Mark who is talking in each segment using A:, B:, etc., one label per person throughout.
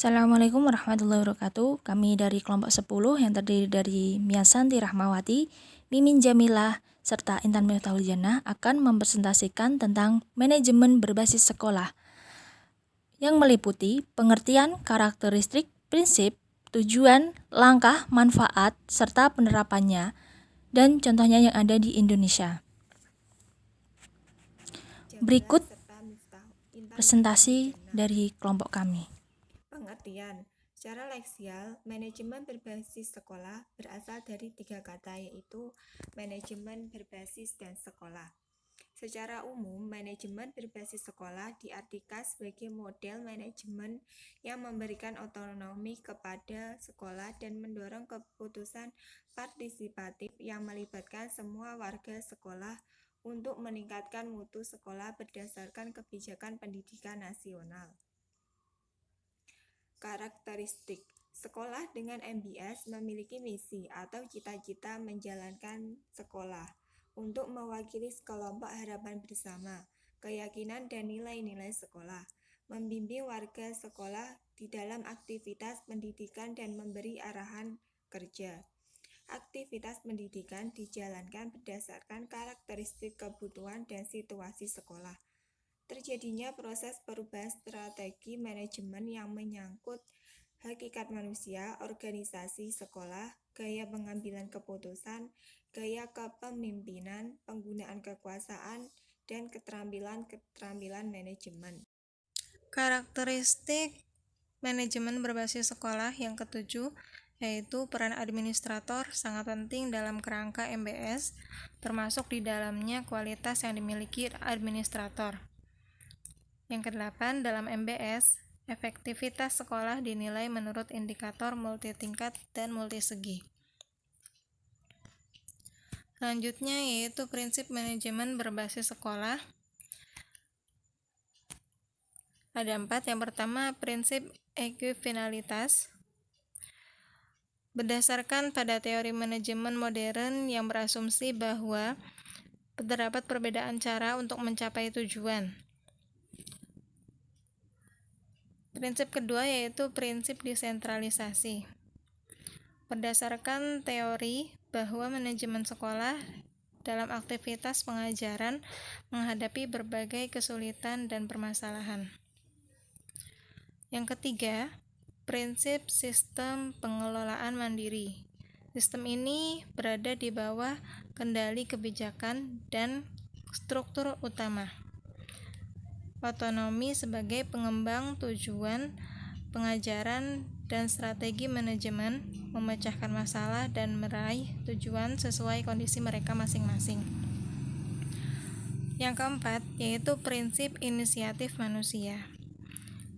A: Assalamualaikum warahmatullahi wabarakatuh. Kami dari kelompok 10 yang terdiri dari Miasanti Rahmawati, Mimin Jamilah, serta Intan Miftahul Jannah akan mempresentasikan tentang manajemen berbasis sekolah yang meliputi pengertian, karakteristik, prinsip, tujuan, langkah, manfaat, serta penerapannya, dan contohnya yang ada di Indonesia. Berikut presentasi dari kelompok kami.
B: Pengertian. Secara leksial, manajemen berbasis sekolah berasal dari 3 kata, yaitu manajemen, berbasis, dan sekolah. Secara umum, manajemen berbasis sekolah diartikan sebagai model manajemen yang memberikan otonomi kepada sekolah dan mendorong keputusan partisipatif yang melibatkan semua warga sekolah untuk meningkatkan mutu sekolah berdasarkan kebijakan pendidikan nasional. Karakteristik. Sekolah dengan MBS memiliki misi atau cita-cita menjalankan sekolah untuk mewakili kelompok harapan bersama, keyakinan dan nilai-nilai sekolah, membimbing warga sekolah di dalam aktivitas pendidikan dan memberi arahan kerja. Aktivitas pendidikan dijalankan berdasarkan karakteristik kebutuhan dan situasi sekolah. Terjadinya proses perubahan strategi manajemen yang menyangkut hakikat manusia, organisasi sekolah, gaya pengambilan keputusan, gaya kepemimpinan, penggunaan kekuasaan, dan keterampilan manajemen.
C: Karakteristik manajemen berbasis sekolah yang ketujuh yaitu peran administrator sangat penting dalam kerangka MBS, termasuk di dalamnya kualitas yang dimiliki administrator. Yang kedelapan, dalam MBS, efektivitas sekolah dinilai menurut indikator multitingkat dan multisegi. Selanjutnya yaitu prinsip manajemen berbasis sekolah. Ada 4. Yang pertama, prinsip ekuifinalitas. Berdasarkan pada teori manajemen modern yang berasumsi bahwa terdapat perbedaan cara untuk mencapai tujuan. Prinsip kedua yaitu prinsip desentralisasi. Berdasarkan teori bahwa manajemen sekolah dalam aktivitas pengajaran menghadapi berbagai kesulitan dan permasalahan. Yang ketiga, prinsip sistem pengelolaan mandiri. Sistem ini berada di bawah kendali kebijakan dan struktur utama. Otonomi sebagai pengembang tujuan pengajaran dan strategi manajemen memecahkan masalah dan meraih tujuan sesuai kondisi mereka masing-masing. Yang keempat, yaitu prinsip inisiatif manusia.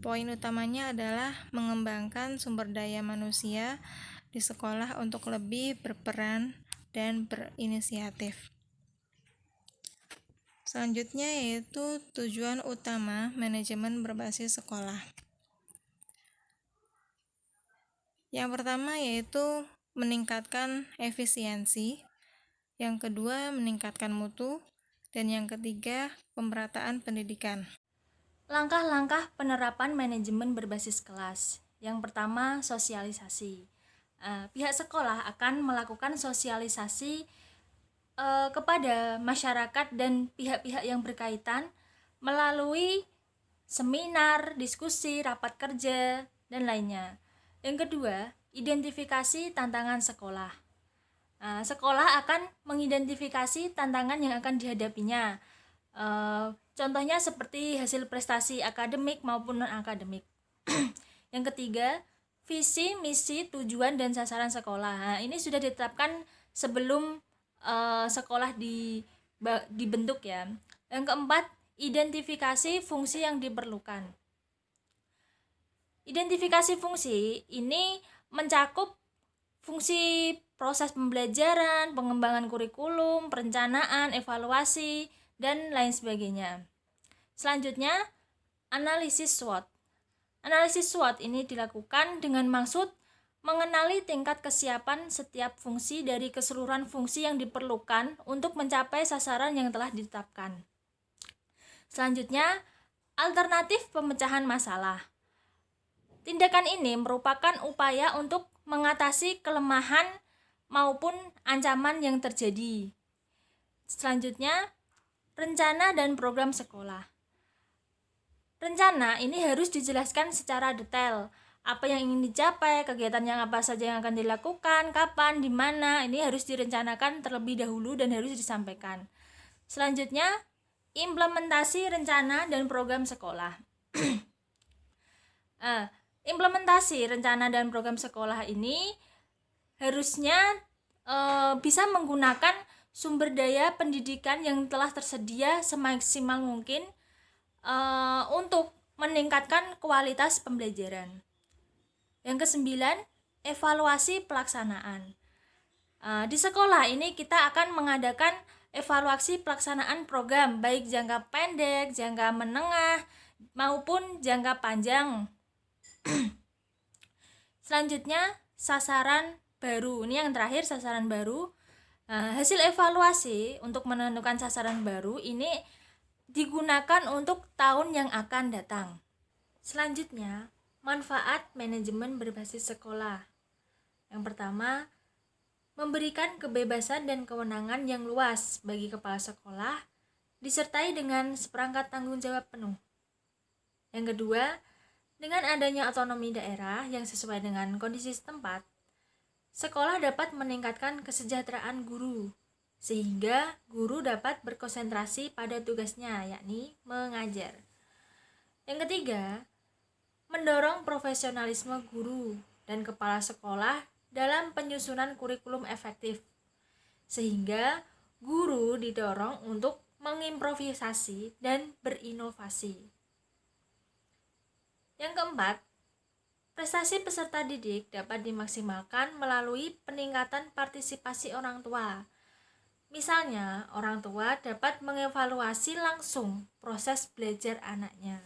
C: Poin utamanya adalah mengembangkan sumber daya manusia di sekolah untuk lebih berperan dan berinisiatif. Selanjutnya yaitu tujuan utama manajemen berbasis sekolah. Yang pertama yaitu meningkatkan efisiensi, yang kedua meningkatkan mutu, dan yang ketiga pemerataan pendidikan.
A: Langkah-langkah penerapan manajemen berbasis kelas. Yang pertama, sosialisasi. Pihak sekolah akan melakukan sosialisasi kepada masyarakat dan pihak-pihak yang berkaitan melalui seminar, diskusi, rapat kerja, dan lainnya. Yang kedua, identifikasi tantangan sekolah. Sekolah akan mengidentifikasi tantangan yang akan dihadapinya. Contohnya seperti hasil prestasi akademik maupun non-akademik. Yang ketiga, visi, misi, tujuan, dan sasaran sekolah. Ini sudah ditetapkan sebelum sekolah dibentuk ya. Yang keempat, identifikasi fungsi yang diperlukan. Identifikasi fungsi ini mencakup fungsi proses pembelajaran, pengembangan kurikulum, perencanaan, evaluasi, dan lain sebagainya. Selanjutnya, analisis SWOT. Analisis SWOT ini dilakukan dengan maksud mengenali tingkat kesiapan setiap fungsi dari keseluruhan fungsi yang diperlukan untuk mencapai sasaran yang telah ditetapkan. Selanjutnya, alternatif pemecahan masalah. Tindakan ini merupakan upaya untuk mengatasi kelemahan maupun ancaman yang terjadi. Selanjutnya, rencana dan program sekolah. Rencana ini harus dijelaskan secara detail. Apa yang ingin dicapai, kegiatan yang apa saja yang akan dilakukan, kapan, di mana, ini harus direncanakan terlebih dahulu dan harus disampaikan. Selanjutnya, implementasi rencana dan program sekolah. Implementasi rencana dan program sekolah ini harusnya bisa menggunakan sumber daya pendidikan yang telah tersedia semaksimal mungkin untuk meningkatkan kualitas pembelajaran. Yang kesembilan, evaluasi pelaksanaan. Di sekolah ini kita akan mengadakan evaluasi pelaksanaan program baik jangka pendek, jangka menengah maupun jangka panjang. Selanjutnya, sasaran baru. Ini yang terakhir, sasaran baru. Hasil evaluasi untuk menentukan sasaran baru ini digunakan untuk tahun yang akan datang. Selanjutnya, manfaat manajemen berbasis sekolah. Yang pertama, memberikan kebebasan dan kewenangan yang luas bagi kepala sekolah, disertai dengan seperangkat tanggung jawab penuh. Yang kedua, dengan adanya otonomi daerah yang sesuai dengan kondisi setempat, sekolah dapat meningkatkan kesejahteraan guru, sehingga guru dapat berkonsentrasi pada tugasnya, yakni mengajar. Yang ketiga, mendorong profesionalisme guru dan kepala sekolah dalam penyusunan kurikulum efektif, sehingga guru didorong untuk mengimprovisasi dan berinovasi. Yang keempat, prestasi peserta didik dapat dimaksimalkan melalui peningkatan partisipasi orang tua. Misalnya, orang tua dapat mengevaluasi langsung proses belajar anaknya.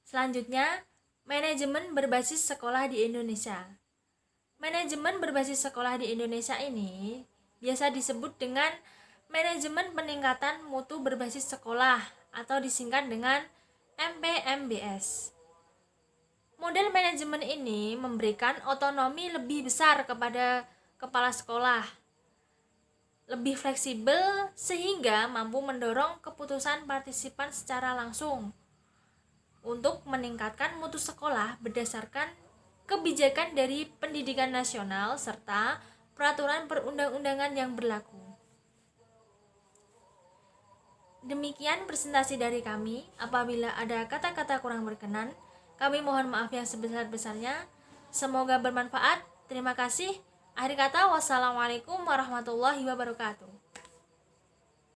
A: Selanjutnya, manajemen berbasis sekolah di Indonesia. Manajemen berbasis sekolah di Indonesia ini biasa disebut dengan manajemen peningkatan mutu berbasis sekolah atau disingkat dengan MPMBS. Model manajemen ini memberikan otonomi lebih besar kepada kepala sekolah, lebih fleksibel sehingga mampu mendorong keputusan partisipan secara langsung untuk meningkatkan mutu sekolah berdasarkan kebijakan dari pendidikan nasional serta peraturan perundang-undangan yang berlaku. Demikian presentasi dari kami. Apabila ada kata-kata kurang berkenan, kami mohon maaf yang sebesar-besarnya. Semoga bermanfaat. Terima kasih. Akhir kata, wassalamualaikum warahmatullahi wabarakatuh.